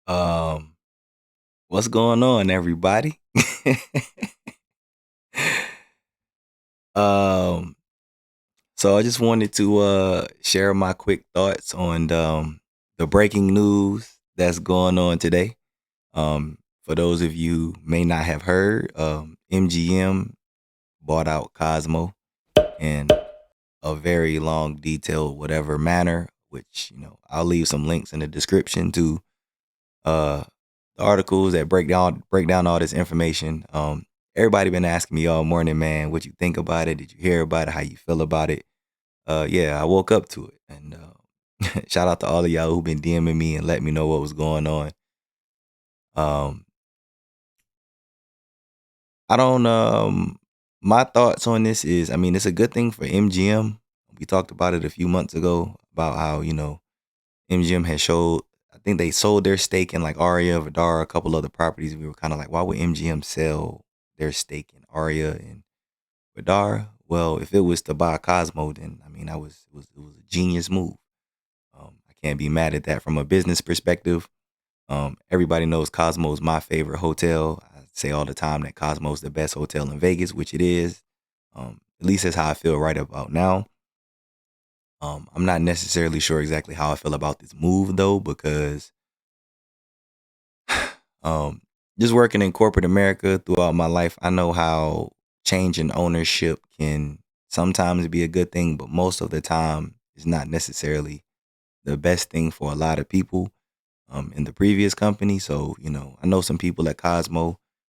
Um, what's going on, everybody? um, so I just wanted to share my quick thoughts on the breaking news that's going on today. For those of you who may not have heard, MGM bought out Cosmo in a very long, detailed, whatever manner. Which I'll leave some links in the description to uh the articles that break down all this information. Everybody been asking me all morning, man, what you think about it? Did you hear about it? How you feel about it? Yeah, I woke up to it, and shout out to all of y'all who've been DMing me and let me know what was going on. Um, I don't. My thoughts on this is, I mean, it's a good thing for MGM. We talked about it a few months ago about how MGM has showed. I think they sold their stake in like Aria, Vidar, a couple other properties. We were kind of like, why would MGM sell their stake in Aria and Vidar? Well, if it was to buy Cosmo, then I mean, it was a genius move. I can't be mad at that from a business perspective. Everybody knows Cosmo is my favorite hotel. I say all the time that Cosmo is the best hotel in Vegas, which it is. At least that's how I feel right about now. I'm not necessarily sure exactly how I feel about this move though, because um, just working in corporate America throughout my life, I know how change in ownership can sometimes be a good thing, but most of the time it's not necessarily the best thing for a lot of people in the previous company. So, I know some people at Cosmo.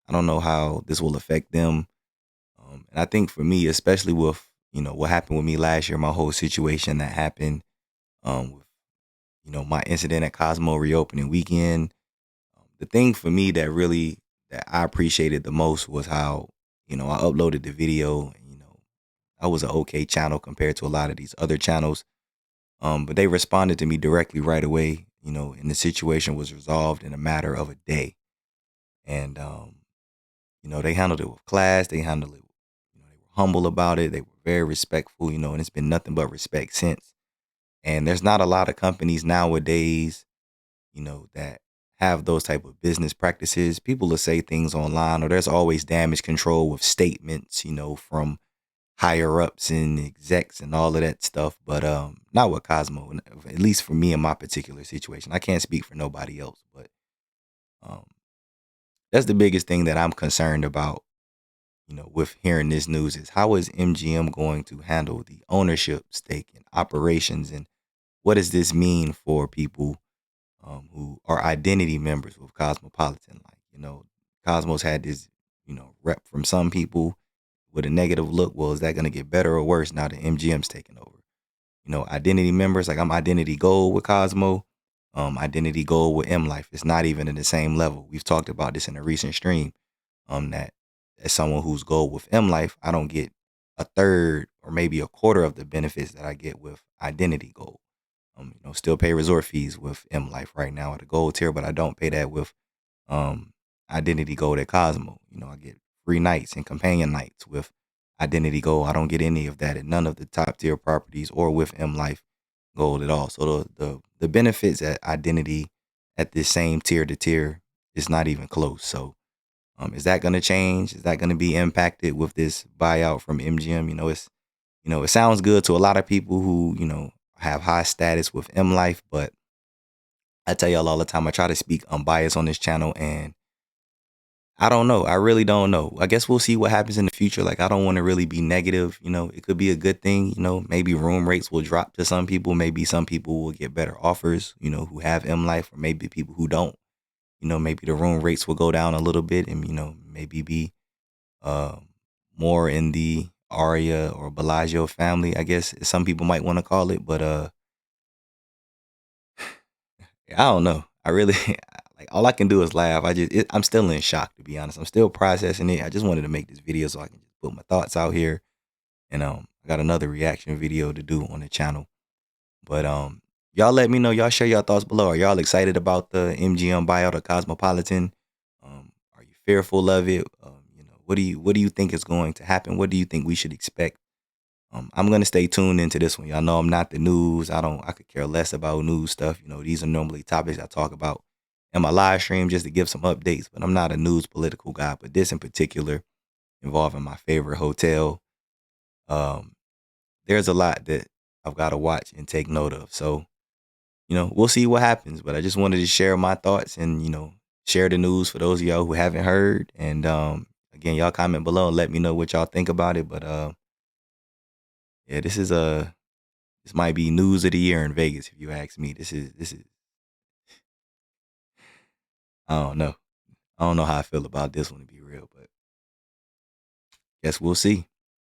I don't know how this will affect them. And I think for me, especially with, what happened with me last year, my whole situation that happened with, my incident at Cosmo reopening weekend. The thing for me that I appreciated the most was how, I uploaded the video and, I was an okay channel compared to a lot of these other channels. But they responded to me directly right away, and the situation was resolved in a matter of a day. And they handled it with class. They handled it, they were humble about it. They were very respectful, and it's been nothing but respect since. And there's not a lot of companies nowadays, that have those type of business practices. People will say things online, or there's always damage control with statements, from higher ups and execs and all of that stuff. But not with Cosmo, at least for me in my particular situation. I can't speak for nobody else, but um, that's the biggest thing that I'm concerned about. With hearing this news is how is MGM going to handle the ownership stake and operations, and what does this mean for people who are identity members with Cosmopolitan? Like, Cosmos had this, rep from some people with a negative look. Well, is that going to get better or worse now that MGM's taking over? Identity members, like I'm identity gold with Cosmo, identity gold with M Life. It's not even in the same level. We've talked about this in a recent stream. That as someone who's gold with M Life, I don't get a third or maybe a quarter of the benefits that I get with identity gold. Still pay resort fees with M Life right now at a gold tier, but I don't pay that with um identity gold at Cosmo. I get free nights and companion nights with identity gold. I don't get any of that at none of the top tier properties or with M Life gold at all. So the benefits at identity at this same tier to tier is not even close. So is that going to change? Is that going to be impacted with this buyout from MGM? It sounds good to a lot of people who, have high status with M Life, but I tell y'all all the time, I try to speak unbiased on this channel, and I don't know. I really don't know. I guess we'll see what happens in the future. Like, I don't want to really be negative. It could be a good thing. Maybe room rates will drop to some people. Maybe some people will get better offers, who have M Life, or maybe people who don't. Maybe the room rates will go down a little bit and, maybe be uh, more in the Aria or Bellagio family, I guess some people might want to call it. But I don't know. I really like all I can do is laugh. I'm still in shock, to be honest. I'm still processing it. I just wanted to make this video so I can just put my thoughts out here. And I got another reaction video to do on the channel. But y'all let me know. Y'all share your thoughts below. Are y'all excited about the MGM buyout of Cosmopolitan? Are you fearful of it? What do you think is going to happen? What do you think we should expect? I'm gonna stay tuned into this one. Y'all know I'm not the news. I could care less about news stuff. These are normally topics I talk about in my live stream just to give some updates, but I'm not a news political guy. But this in particular, involving my favorite hotel, um, there's a lot that I've got to watch and take note of. So, we'll see what happens. But I just wanted to share my thoughts and, share the news for those of y'all who haven't heard. And again, y'all comment below and let me know what y'all think about it. But yeah, this might be news of the year in Vegas, if you ask me. This is I don't know. I don't know how I feel about this one to be real, but guess we'll see.